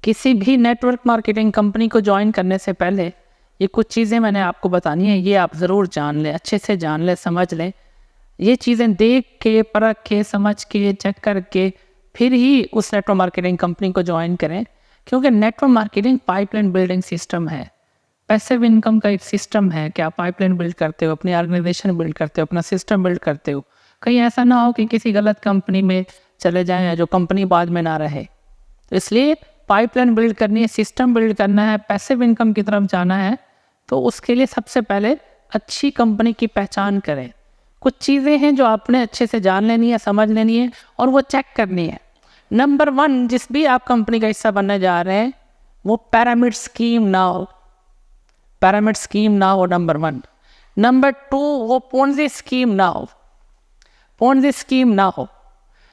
किसी भी network marketing company को ज्वाइन करने से पहले ये कुछ चीज़ें मैंने आपको बतानी है, ये आप ज़रूर जान लें, अच्छे से जान लें, समझ लें। ये चीज़ें देख के, परख के, समझ के, चेक करके फिर ही उस नेटवर्क मार्केटिंग कंपनी को ज्वाइन करें, क्योंकि network marketing pipeline building system है, पैसिव इनकम का एक सिस्टम है कि आप पाइपलाइन बिल्ड करते हो, अपनी ऑर्गेनाइजेशन बिल्ड करते हो, अपना सिस्टम बिल्ड करते हो। कहीं ऐसा ना हो कि किसी गलत कंपनी में चले जाएं या जो कंपनी बाद में ना रहे। तो इसलिए पाइपलाइन बिल्ड करनी है, सिस्टम बिल्ड करना है, पैसिव इनकम की तरफ जाना है, तो उसके लिए सबसे पहले अच्छी कंपनी की पहचान करें। कुछ चीज़ें हैं जो आपने अच्छे से जान लेनी है, समझ लेनी है और वो चेक करनी है। नंबर 1, जिस भी आप कंपनी का हिस्सा बनने जा रहे हैं वो पिरामिड स्कीम ना हो, पिरामिड स्कीम ना हो, नंबर 1। नंबर 2, वो पोंजी स्कीम ना हो, पोंजी स्कीम ना हो।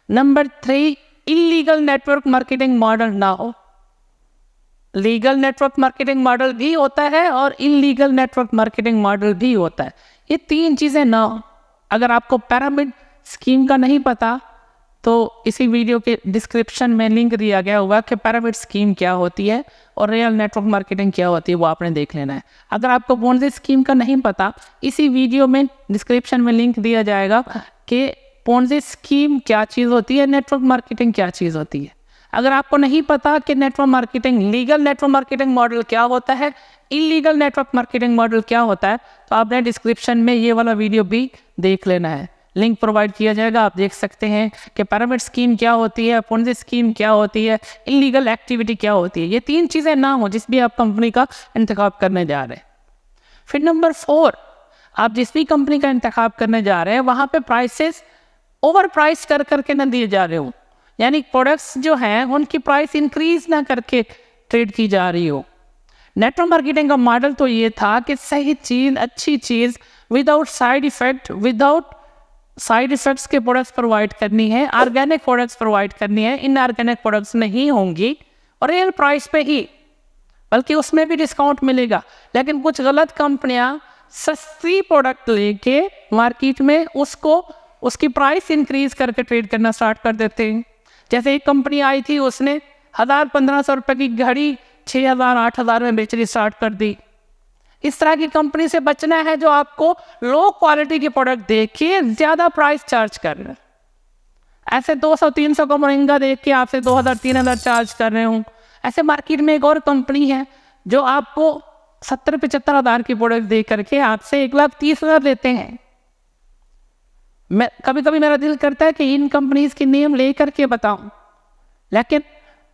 Number 3, illegal network marketing model ना हो। लीगल नेटवर्क मार्केटिंग मॉडल भी होता है और इलीगल नेटवर्क मार्केटिंग मॉडल भी होता है, ये 3 चीज़ें ना हो। अगर आपको पिरामिड स्कीम का नहीं पता तो इसी वीडियो के डिस्क्रिप्शन में लिंक दिया गया हुआ कि पिरामिड स्कीम क्या होती है और रियल नेटवर्क मार्केटिंग क्या होती है, वो आपने देख लेना है। अगर आपको पोंजी स्कीम का नहीं पता, इसी वीडियो में डिस्क्रिप्शन में लिंक दिया जाएगा कि पोंजी स्कीम क्या चीज़ होती है, नेटवर्क मार्केटिंग क्या चीज़ होती है। अगर आपको नहीं पता कि network marketing, legal network marketing model क्या होता है, इलीगल नेटवर्क मार्केटिंग मॉडल क्या होता है, तो आपने डिस्क्रिप्शन में ये वाला वीडियो भी देख लेना है, लिंक प्रोवाइड किया जाएगा। आप देख सकते हैं कि पिरामिड स्कीम क्या होती है, पोंजी स्कीम क्या होती है, इलीगल एक्टिविटी क्या होती है। ये 3 चीज़ें ना हो जिस भी आप कंपनी का इंतखाब करने जा रहे हैं। फिर नंबर 4, आप जिस भी कंपनी का इंतखाब करने जा रहे हैं वहाँ पे प्राइसेस ओवर प्राइस कर करके ना दिए जा रहे हो, यानी प्रोडक्ट्स जो हैं उनकी प्राइस इंक्रीज ना करके ट्रेड की जा रही हो। नेटवर्क मार्केटिंग का मॉडल तो ये था कि सही चीज़, अच्छी चीज़, without side effect, without side effects के प्रोडक्ट्स प्रोवाइड करनी है, ऑर्गेनिक प्रोडक्ट्स प्रोवाइड करनी है, इनऑर्गेनिक प्रोडक्ट्स नहीं होंगी और रियल प्राइस पे ही, बल्कि उसमें भी डिस्काउंट मिलेगा। लेकिन कुछ गलत कंपनियां सस्ती प्रोडक्ट लेके मार्केट में उसकी प्राइस इंक्रीज करके ट्रेड करना स्टार्ट कर देते हैं। जैसे एक कंपनी आई थी, उसने 1000-1500 रुपये की घड़ी 6000-8000 में बेचनी स्टार्ट कर दी। इस तरह की कंपनी से बचना है जो आपको लो क्वालिटी के प्रोडक्ट देख के ज़्यादा प्राइस चार्ज कर रहे हैं। ऐसे 200-300 का महंगा देख के आपसे 2000-3000 चार्ज कर रहे हूँ। ऐसे मार्केट में एक और कंपनी है जो आपको 70-75 हज़ार की प्रोडक्ट दे करके आपसे 1,30,000 लेते हैं। मैं कभी कभी मेरा दिल करता है कि इन कंपनीज की नेम ले करके बताऊं, लेकिन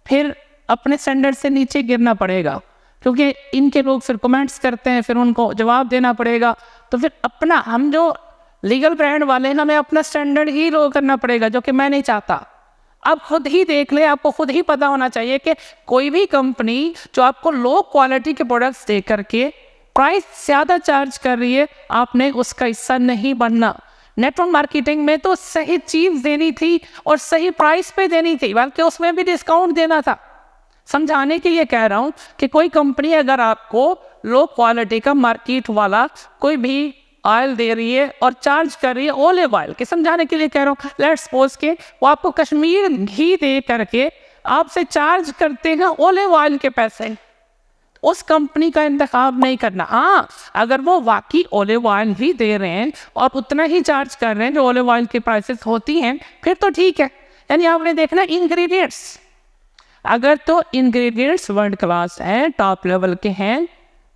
फिर अपने स्टैंडर्ड से नीचे गिरना पड़ेगा, क्योंकि इनके लोग फिर कमेंट्स करते हैं, फिर उनको जवाब देना पड़ेगा। तो फिर अपना, हम जो लीगल ब्रांड वाले हैं, हमें अपना स्टैंडर्ड ही लो करना पड़ेगा, जो कि मैं नहीं चाहता। आप खुद ही देख ले, आपको खुद ही पता होना चाहिए कि कोई भी कंपनी जो आपको लो क्वालिटी के प्रोडक्ट्स दे करके प्राइस ज़्यादा चार्ज कर रही है, आपने उसका हिस्सा नहीं बनना। नेटवर्क मार्केटिंग में तो सही चीज़ देनी थी और सही प्राइस पे देनी थी, बल्कि उसमें भी डिस्काउंट देना था। समझाने के लिए कह रहा हूँ कि कोई कंपनी अगर आपको लो क्वालिटी का मार्केट वाला कोई भी ऑयल दे रही है और चार्ज कर रही है ओलिव ऑयल के, समझाने के लिए कह रहा हूँ, लेट्स सपोज के वो आपको कश्मीर घी दे करके आपसे चार्ज करते हैं ओलिव ऑयल के पैसे, उस कंपनी का इंतखाब नहीं करना। हाँ, अगर वो वाकई ओलिव ऑयल ही दे रहे हैं और उतना ही चार्ज कर रहे हैं जो ओलिव ऑयल की प्राइसेस होती हैं, फिर तो ठीक है। यानी आपने देखना इंग्रेडिएंट्स, अगर तो इंग्रेडिएंट्स वर्ल्ड क्लास हैं, टॉप लेवल के हैं,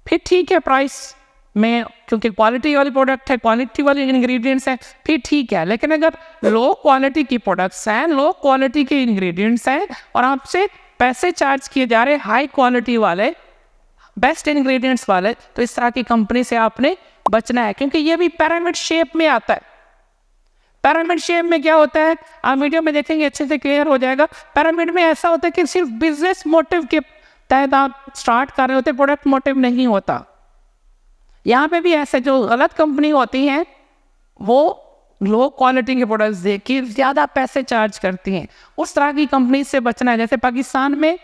फिर ठीक है प्राइस में, क्योंकि क्वालिटी वाली प्रोडक्ट है, क्वालिटी वाले इंग्रेडिएंट्स हैं, फिर ठीक है। लेकिन अगर लो क्वालिटी की प्रोडक्ट्स हैं, लो क्वालिटी के इंग्रेडिएंट्स हैं और आपसे पैसे चार्ज किए जा रहे हाई क्वालिटी वाले, बेस्ट इंग्रेडिएंट्स वाले, तो इस तरह की कंपनी से आपने बचना है, क्योंकि ये भी पिरामिड शेप में आता है। पिरामिड शेप में क्या होता है, आप वीडियो में देखेंगे, अच्छे से क्लियर हो जाएगा। पिरामिड में ऐसा होता है कि सिर्फ बिजनेस मोटिव के तहत आप स्टार्ट कर रहे होते, प्रोडक्ट मोटिव नहीं होता। यहाँ पे भी ऐसे जो गलत कंपनी होती हैं वो लो क्वालिटी के प्रोडक्ट्स दे के ज़्यादा पैसे चार्ज करती हैं, उस तरह की कंपनी से बचना है। जैसे पाकिस्तान में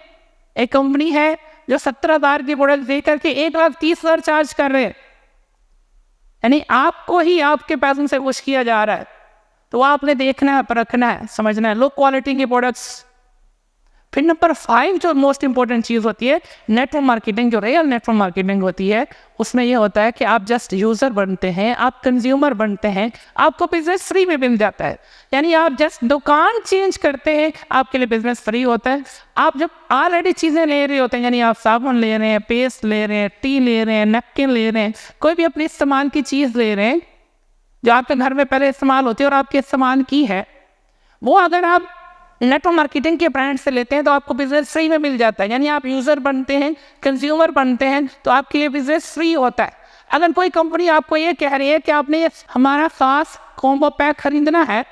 एक कंपनी है जो 17,000 की प्रोडक्ट दे करके 1,30,000 चार्ज कर रहे हैं, यानी आपको ही आपके पैसों से खुश किया जा रहा है। तो आपने देखना है, परखना है, समझना है। लो क्वालिटी के प्रोडक्ट्स फिर नंबर 5 जो मोस्ट इंपॉर्टेंट चीज़ होती है नेटवर्क मार्केटिंग, जो रियल नेटवर्क मार्केटिंग होती है, उसमें ये होता है कि आप जस्ट यूज़र बनते हैं, आप कंज्यूमर बनते हैं, आपको बिजनेस फ्री में मिल जाता है। यानी आप जस्ट दुकान चेंज करते हैं, आपके लिए बिजनेस फ्री होता है। आप जब ऑलरेडी चीज़ें ले रहे होते हैं, यानी आप साबुन ले रहे हैं, पेस्ट ले रहे हैं, टी ले रहे हैं, नैपकिन ले रहे हैं, कोई भी अपने इस्तेमाल की चीज़ ले रहे हैं जो आपके घर में पहले इस्तेमाल होती है और आपके इस्तेमाल की है, वो अगर आप नेटवर्क मार्केटिंग के ब्रांड से लेते हैं तो आपको बिजनेस फ्री में मिल जाता है। यानी आप यूज़र बनते हैं, कंज्यूमर बनते हैं, तो आपके लिए बिजनेस फ्री होता है। अगर कोई कंपनी आपको ये कह रही है कि आपने हमारा खास कॉम्बो पैक खरीदना है,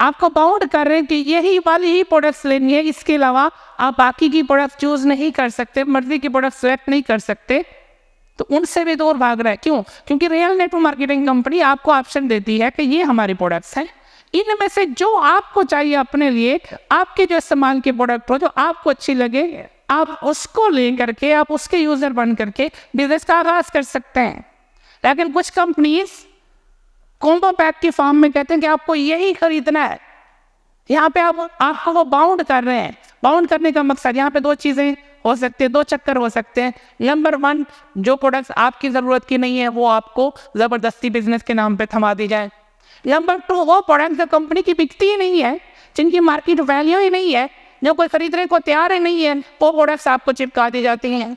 आपको बाउंड कर रहे हैं कि यही वाली ही प्रोडक्ट्स लेनी है, इसके अलावा आप बाकी की प्रोडक्ट चूज़ नहीं कर सकते, मर्जी की प्रोडक्ट सेलेक्ट नहीं कर सकते, तो उनसे भी दूर भाग रहा है। क्यों? क्योंकि रियल नेटवर्क मार्केटिंग कंपनी आपको ऑप्शन देती है कि ये हमारी प्रोडक्ट्स हैं, इनमें से जो आपको चाहिए अपने लिए, आपके जो इस्तेमाल की प्रोडक्ट हो, जो आपको अच्छी लगे, आप उसको ले करके, आप उसके यूज़र बन करके बिजनेस का आगाज़ कर सकते हैं। लेकिन कुछ कंपनीज कॉम्बो पैक की फॉर्म में कहते हैं कि आपको यही खरीदना है। यहाँ पे आपको वो बाउंड कर रहे हैं। बाउंड करने का मकसद, यहाँ पे 2 चीज़ें हो सकती है, 2 चक्कर हो सकते हैं। नंबर 1, जो प्रोडक्ट्स आपकी ज़रूरत की नहीं है वो आपको ज़बरदस्ती बिजनेस के नाम पे थमा दी जाए। नंबर 2, वो प्रोडक्ट जो कंपनी की बिकती ही नहीं है, जिनकी मार्केट वैल्यू ही नहीं है, जो कोई खरीदने को तैयार ही नहीं है, वो प्रोडक्ट्स आपको चिपका दी जाती हैं।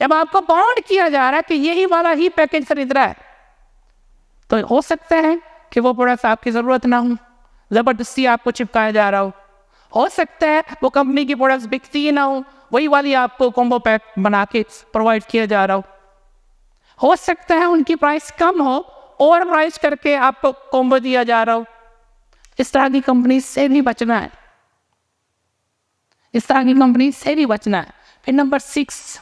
जब आपको बाउंड किया जा रहा है कि यही वाला ही पैकेज खरीद रहा है, तो हो सकता है कि वो प्रोडक्ट्स आपकी ज़रूरत ना हो, ज़बरदस्ती आपको चिपकाया जा रहा हो सकता है वो कंपनी की प्रोडक्ट्स बिकती ही ना हो, वही वाली आपको कॉम्बो पैक बना के प्रोवाइड किया जा रहा हो सकता है उनकी प्राइस कम हो, ओवर प्राइस करके आपको कॉम्बो दिया जा रहा हो। इस तरह की कंपनी से भी बचना है, इस तरह की कंपनी से भी बचना है। फिर नंबर 6,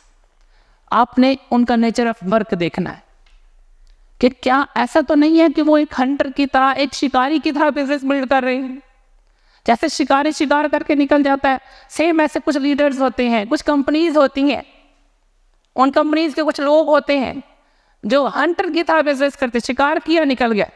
आपने उनका नेचर ऑफ वर्क देखना है कि क्या ऐसा तो नहीं है कि वो एक हंटर की तरह, एक शिकारी की तरह बिजनेस बिल्ड कर रहे हैं। जैसे शिकारी शिकार करके निकल जाता है, सेम ऐसे कुछ लीडर्स होते हैं, कुछ कंपनीज होती हैं, उन कंपनीज के कुछ लोग होते हैं जो हंटर की तरह बिजनेस करते, शिकार किया निकल गया,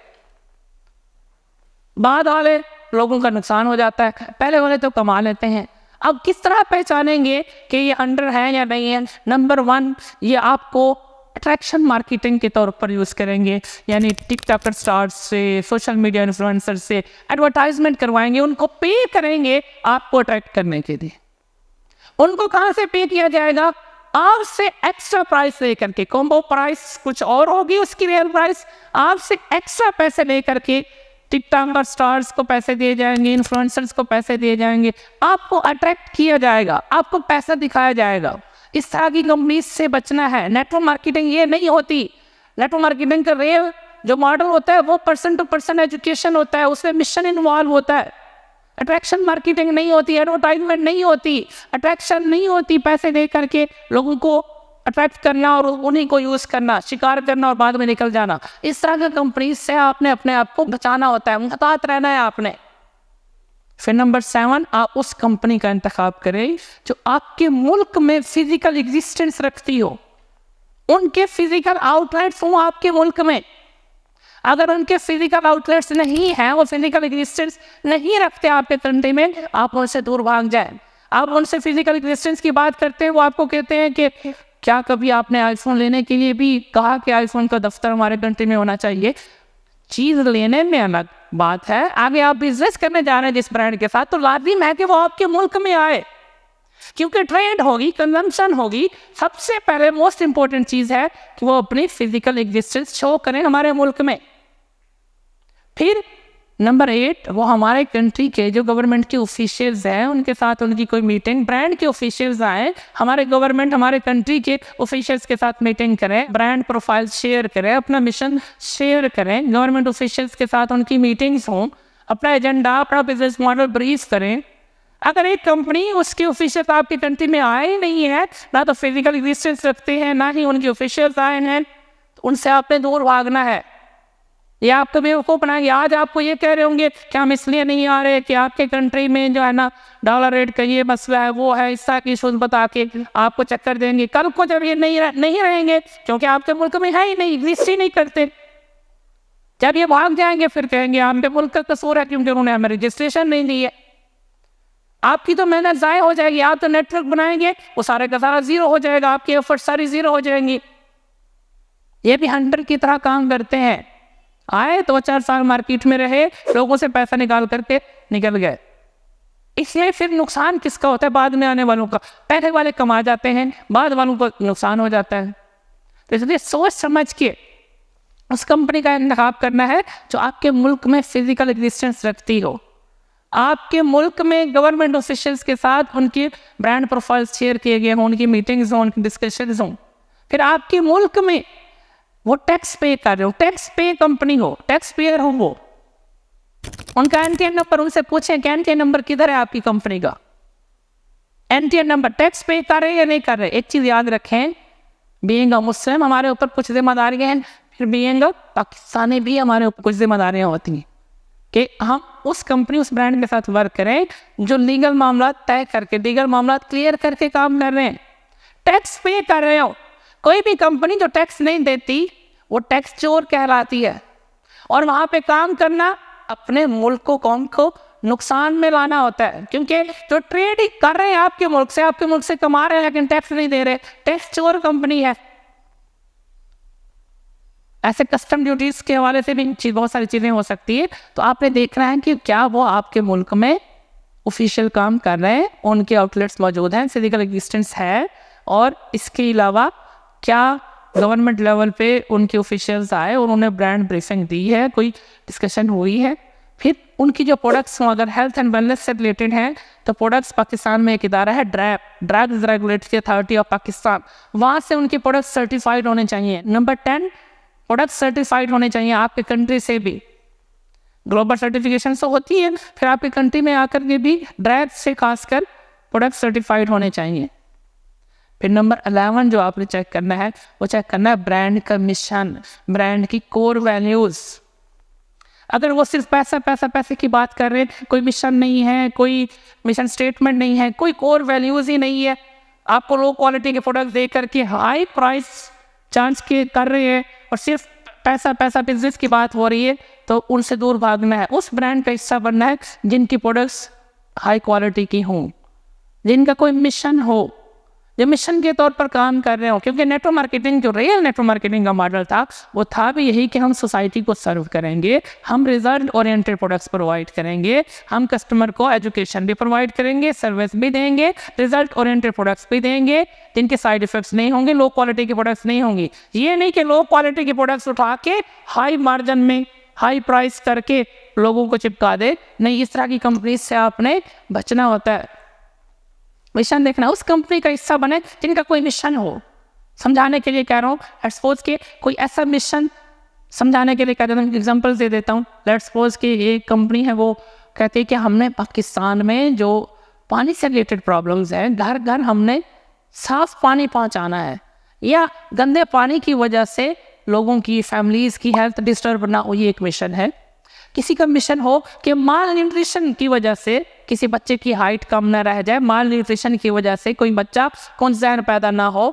बाद वाले लोगों का नुकसान हो जाता है, पहले वाले तो कमा लेते हैं। अब किस तरह पहचानेंगे कि ये हंटर है या नहीं है? नंबर 1, ये आपको अट्रैक्शन मार्केटिंग के तौर पर यूज़ करेंगे, यानी टिकटॉकर स्टार्स से, सोशल मीडिया इन्फ्लुएंसर से एडवर्टाइजमेंट करवाएंगे, उनको पे करेंगे आपको अट्रैक्ट करने के लिए। उनको कहाँ से पे किया जाएगा? आपसे एक्स्ट्रा प्राइस लेकर के। कॉम्बो प्राइस कुछ और होगी, उसकी रियल प्राइस आपसे एक्स्ट्रा पैसे लेकर के टिकटॉकर स्टार्स को पैसे दिए जाएंगे, इन्फ्लुएंसर्स को पैसे दिए जाएंगे, आपको अट्रैक्ट किया जाएगा, आपको पैसा दिखाया जाएगा। इस तरह की कंपनी से बचना है। नेटवर्क मार्केटिंग ये नहीं होती। नेटवर्क मार्केटिंग का रियल जो मॉडल होता है वो पर्सन टू पर्सन एजुकेशन होता है, उसमें मिशन इन्वॉल्व होता है। अट्रैक्शन मार्केटिंग नहीं होती, एडवर्टाइजमेंट नहीं होती, अट्रैक्शन नहीं होती, पैसे दे करके लोगों को अट्रैक्ट करना और उन्हीं को यूज़ करना, शिकार करना और बाद में निकल जाना। इस तरह की कंपनी से आपने अपने आप को बचाना होता है, मुहतात रहना है आपने। फिर नंबर 7, आप उस कंपनी का इंतखाब करें जो आपके मुल्क में फिजिकल एग्जिस्टेंस रखती हो, उनके फिजिकल आउटलेट्स हो आपके मुल्क में। अगर उनके फिजिकल आउटलेट्स नहीं हैं, वो फिजिकल एग्जिस्टेंस नहीं रखते आपके कंट्री में, आप उनसे दूर भाग जाएं। आप उनसे फिजिकल एग्जिस्टेंस की बात करते हैं, वो आपको कहते हैं कि क्या कभी आपने आईफोन लेने के लिए भी कहा कि आईफोन का दफ्तर हमारे कंट्री में होना चाहिए? चीज़ लेने में अलग बात है, आगे आप बिजनेस करने जा रहे हैं जिस ब्रांड के साथ, तो लाजिम है कि वो आपके मुल्क में आए, क्योंकि ट्रेड होगी, कंजम्पशन होगी। सबसे पहले मोस्ट इंपॉर्टेंट चीज़ है कि वो अपनी फिजिकल एग्जिस्टेंस शो करें हमारे मुल्क में। फिर नंबर 8, वो हमारे कंट्री के जो गवर्नमेंट के ऑफिशियल्स हैं उनके साथ उनकी कोई मीटिंग, ब्रांड के ऑफिशियल्स आए, हमारे गवर्नमेंट हमारे कंट्री के ऑफिशियल्स के साथ मीटिंग करें, ब्रांड प्रोफाइल शेयर करें, अपना मिशन शेयर करें, गवर्नमेंट ऑफिशियल्स के साथ उनकी मीटिंग्स हों, अपना एजेंडा, अपना बिजनेस मॉडल ब्रीफ करें। अगर एक कंपनी उसके ऑफिशियल आपकी कंट्री में आए ही नहीं है, ना तो फिजिकल एग्जिस्टेंस रखते हैं, ना ही उनके ऑफिशियल्स आए हैं, तो उनसे आपने दूर भागना है। या आप कभी बेवकूफ़ बनाएंगे। आज आपको ये कह रहे होंगे कि हम इसलिए नहीं आ रहे कि आपके कंट्री में जो है ना डॉलर रेट का ये मसला है, वो है, इस तरह की इशूज़ बता के आपको चक्कर देंगे। कल को जब ये नहीं रहेंगे, क्योंकि आपके मुल्क में है ही नहीं, एग्जिस्ट ही नहीं करते, जब ये भाग जाएंगे फिर कहेंगे आपके मुल्क का कसूर है क्योंकि उन्होंने हमें रजिस्ट्रेशन नहीं दी है। आपकी तो मेहनत ज़ाय हो जाएगी। आप तो नेटवर्क बनाएंगे, वो सारे का सारा ज़ीरो हो जाएगा, आपकी एफर्ट सारी ज़ीरो हो जाएंगी। ये भी हंटर की तरह काम करते हैं। आए 2-4 साल मार्केट में रहे, लोगों से पैसा निकाल करके निकल गए। इसलिए फिर नुकसान किसका होता है? बाद में आने वालों का। पहले वाले कमा जाते हैं, बाद वालों को नुकसान हो जाता है। तो इसलिए सोच समझ के उस कंपनी का इंतखाब करना है जो आपके मुल्क में फिजिकल एग्जिस्टेंस रखती हो, आपके मुल्क में गवर्नमेंट ऑफिशियल्स के साथ उनकी ब्रांड प्रोफाइल्स शेयर किए गए हों, उनकी मीटिंग्स हों, उनकी डिस्कशंस हों। फिर आपके मुल्क में वो टैक्स पे कर रहे हो, टैक्स पे कंपनी हो, टैक्स पेयर हो वो। उनका एनटीएन नंबर उनसे पूछें कि एनटीएन नंबर किधर है आपकी कंपनी का, एनटीएन नंबर टैक्स पे कर रहे हैं या नहीं कर रहे। एक चीज़ याद रखें, बीइंग अ मुस्लिम हमारे ऊपर कुछ जिम्मेदारियाँ हैं, फिर बीइंग अ पाकिस्तानी भी हमारे ऊपर कुछ जिम्मेदारियाँ होती हैं कि हम उस कंपनी उस ब्रांड के साथ वर्क करें जो लीगल मामला तय करके, लीगल मामला क्लियर करके काम कर रहे हैं, टैक्स पे कर रहे हो। कोई भी कंपनी जो टैक्स नहीं देती वो टैक्स चोर कहलाती है। और वहाँ पे काम करना अपने मुल्क को, कौम को नुकसान में लाना होता है, क्योंकि जो ट्रेड कर रहे हैं आपके मुल्क से कमा रहे हैं लेकिन टैक्स नहीं दे रहे, टैक्स चोर कंपनी है। ऐसे कस्टम ड्यूटीज के हवाले से भी बहुत सारी चीज़ें हो सकती है। तो आपने देखना है कि क्या वो आपके मुल्क में ऑफिशियल काम कर रहे हैं, उनके आउटलेट्स मौजूद हैं, फिजिकल एग्जिस्टेंस है, और इसके अलावा क्या गवर्नमेंट लेवल पे उनके ऑफिशियल्स आए और उन्होंने ब्रांड ब्रीफिंग दी है, कोई डिस्कशन हुई है। फिर उनकी जो प्रोडक्ट्स हों अगर हेल्थ एंड वेलनेस से रिलेटेड हैं तो प्रोडक्ट्स, पाकिस्तान में एक इदारा है drugs regulatory authority of Pakistan, वहाँ से उनके प्रोडक्ट्स सर्टिफाइड होने चाहिए। नंबर 10, प्रोडक्ट सर्टिफाइड होने चाहिए आपके कंट्री से भी। ग्लोबल सर्टिफिकेशन तो होती है, फिर आपके कंट्री में आकर के भी ड्रग से खासकर प्रोडक्ट सर्टिफाइड होने चाहिए। फिर नंबर 11 जो आपने चेक करना है वो चेक करना है ब्रांड का मिशन, ब्रांड की कोर वैल्यूज़। अगर वो सिर्फ पैसे की बात कर रहे हैं, कोई मिशन नहीं है, कोई मिशन स्टेटमेंट नहीं है, कोई कोर वैल्यूज़ ही नहीं है, आपको लो क्वालिटी के प्रोडक्ट दे करके हाई प्राइस चार्ज के कर रहे हैं और सिर्फ पैसा बिजनेस की बात हो रही है, तो उनसे दूर भागना है। उस ब्रांड का हिस्सा बनना है जिनकी प्रोडक्ट्स हाई क्वालिटी की हों, जिनका कोई मिशन हो, जो मिशन के तौर पर काम कर रहे हो। क्योंकि नेटवर्क मार्केटिंग, जो रियल नेटवर्क मार्केटिंग का मॉडल था, वो था भी यही कि हम सोसाइटी को सर्व करेंगे, हम रिजल्ट ओरिएंटेड प्रोडक्ट्स प्रोवाइड करेंगे, हम कस्टमर को एजुकेशन भी प्रोवाइड करेंगे, सर्विस भी देंगे, रिजल्ट ओरिएंटेड प्रोडक्ट्स भी देंगे जिनके साइड इफेक्ट्स नहीं होंगे, लो क्वालिटी के प्रोडक्ट्स नहीं होंगी। ये नहीं कि लो क्वालिटी के प्रोडक्ट्स उठा के हाई मार्जिन में हाई प्राइस करके लोगों को चिपका दे। नहीं, इस तरह की कंपनी से आपने बचना होता है। मिशन देखना, उस कंपनी का हिस्सा बने जिनका कोई मिशन हो। समझाने के लिए कह रहा हूँ, लेट्स सपोज के कोई ऐसा मिशन, समझाने के लिए कह देता हूँ, एग्जांपल्स दे देता हूँ। लेट्स सपोज कि एक कंपनी है, वो कहती है कि हमने पाकिस्तान में जो पानी से रिलेटेड प्रॉब्लम्स हैं, घर घर हमने साफ पानी पहुँचाना है, या गंदे पानी की वजह से लोगों की, फैमिलीज़ की हेल्थ डिस्टर्ब ना हो, ये एक मिशन है। किसी का मिशन हो कि माल न्यूट्रिशन की वजह से किसी बच्चे की हाइट कम ना रह जाए, माल न्यूट्रिशन की वजह से कोई बच्चा कॉन्सेप्ट पैदा ना हो,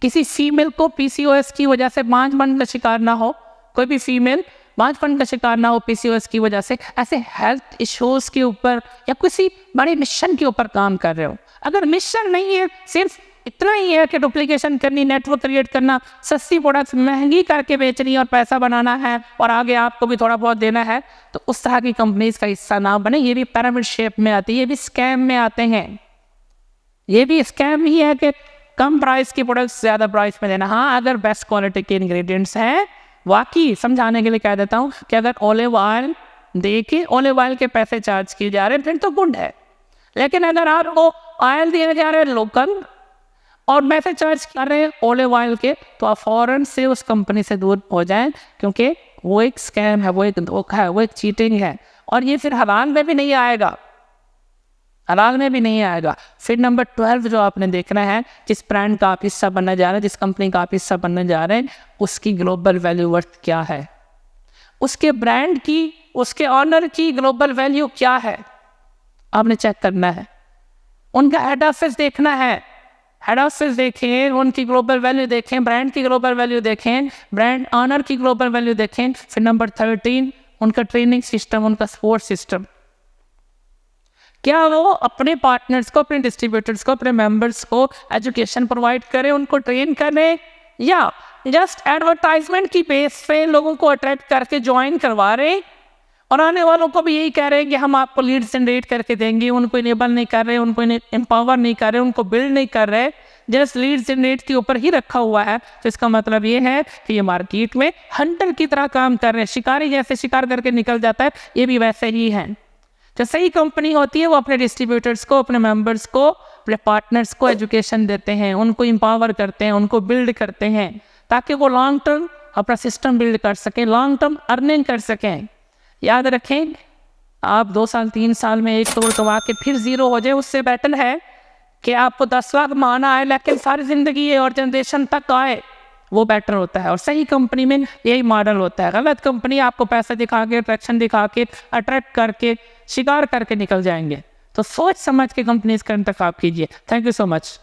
किसी फीमेल को पीसीओएस की वजह से बांझपन का शिकार ना हो, कोई भी फीमेल बांझपन का शिकार ना हो पीसीओएस की वजह से। ऐसे हेल्थ इश्यूज के ऊपर या किसी बड़े मिशन के ऊपर काम कर रहे हो। अगर मिशन नहीं है, सिर्फ इतना ही है कि डुप्लीकेशन करनी, नेटवर्क क्रिएट करना, सस्ती प्रोडक्ट्स महंगी करके बेचनी और पैसा बनाना है और आगे आपको भी थोड़ा बहुत देना है, तो उस तरह की कंपनीज का हिस्सा ना बने। ये भी पिरामिड शेप में आती है, ये भी स्कैम में आते हैं। ये भी स्कैम ही है कि कम प्राइस की प्रोडक्ट्स ज़्यादा प्राइस में देना। हाँ, अगर बेस्ट क्वालिटी के इंग्रेडिएंट्स हैं, वाकई समझाने के लिए कह देता हूँ कि अगर ऑलिव ऑयल दे के ऑलिव ऑयल के पैसे चार्ज किए जा रहे हैं फिर तो गुड है। लेकिन अगर आपको ऑयल दिए जा रहे हैं लोकल और पैसे चार्ज कर रहे हैं ऑलिव ऑयल के, तो आप फ़ौरन से उस कंपनी से दूर हो जाएं, क्योंकि वो एक स्कैम है, वो एक धोखा है, वो एक चीटिंग है, और ये फिर हलाल में भी नहीं आएगा, हलाल में भी नहीं आएगा। फिर नंबर 12 जो आपने देखना है, जिस ब्रांड का आप हिस्सा बनने जा रहे हैं, जिस कंपनी का आप हिस्सा बनने जा रहे हैं, उसकी ग्लोबल वैल्यू वर्थ क्या है, उसके ब्रांड की, उसके ऑनर की ग्लोबल वैल्यू क्या है, आपने चेक करना है। उनका हेड ऑफिस देखना है, हेड ऑफिस देखें, उनकी ग्लोबल वैल्यू देखें, ब्रांड की ग्लोबल वैल्यू देखें, ब्रांड ऑनर की ग्लोबल वैल्यू देखें। फिर नंबर 13 उनका ट्रेनिंग सिस्टम, उनका सपोर्ट सिस्टम। क्या वो अपने पार्टनर्स को, अपने डिस्ट्रीब्यूटर्स को, अपने मेंबर्स को एजुकेशन प्रोवाइड करें, उनको ट्रेन करें, या जस्ट एडवर्टाइजमेंट की बेस पे लोगों को अट्रैक्ट करके ज्वाइन करवा रहे और आने वालों को भी यही कह रहे हैं कि हम आपको लीड्स जनरेट करके देंगे, उनको इनेबल नहीं कर रहे, उनको एम्पावर नहीं कर रहे, उनको बिल्ड नहीं कर रहे, जस्ट लीड्स जनरेट के ऊपर ही रखा हुआ है। तो इसका मतलब ये है कि ये मार्केट में हंटर की तरह काम कर रहे हैं, शिकारी जैसे शिकार करके निकल जाता है, ये भी वैसे ही है। जो सही कंपनी होती है वो अपने डिस्ट्रीब्यूटर्स को, अपने मेंबर्स को, अपने पार्टनर्स को एजुकेशन देते हैं, उनको एम्पावर करते हैं, उनको बिल्ड करते हैं, ताकि वो लॉन्ग टर्म अपना सिस्टम बिल्ड कर सकें, लॉन्ग टर्म अर्निंग कर सकें। याद रखें, आप 2 साल 3 साल में 1 करोड़ कमा के फिर ज़ीरो हो जाए, उससे बेटर है कि आपको 10 लाख कमाना आए लेकिन सारी ज़िंदगी और जनरेशन तक आए, वो बेटर होता है। और सही कंपनी में यही मॉडल होता है। गलत कंपनी आपको पैसा दिखा के, अट्रैक्शन दिखा के, अट्रैक्ट करके, शिकार करके निकल जाएंगे। तो सोच समझ के कंपनीज का इंतखाब कीजिए। Thank you so much.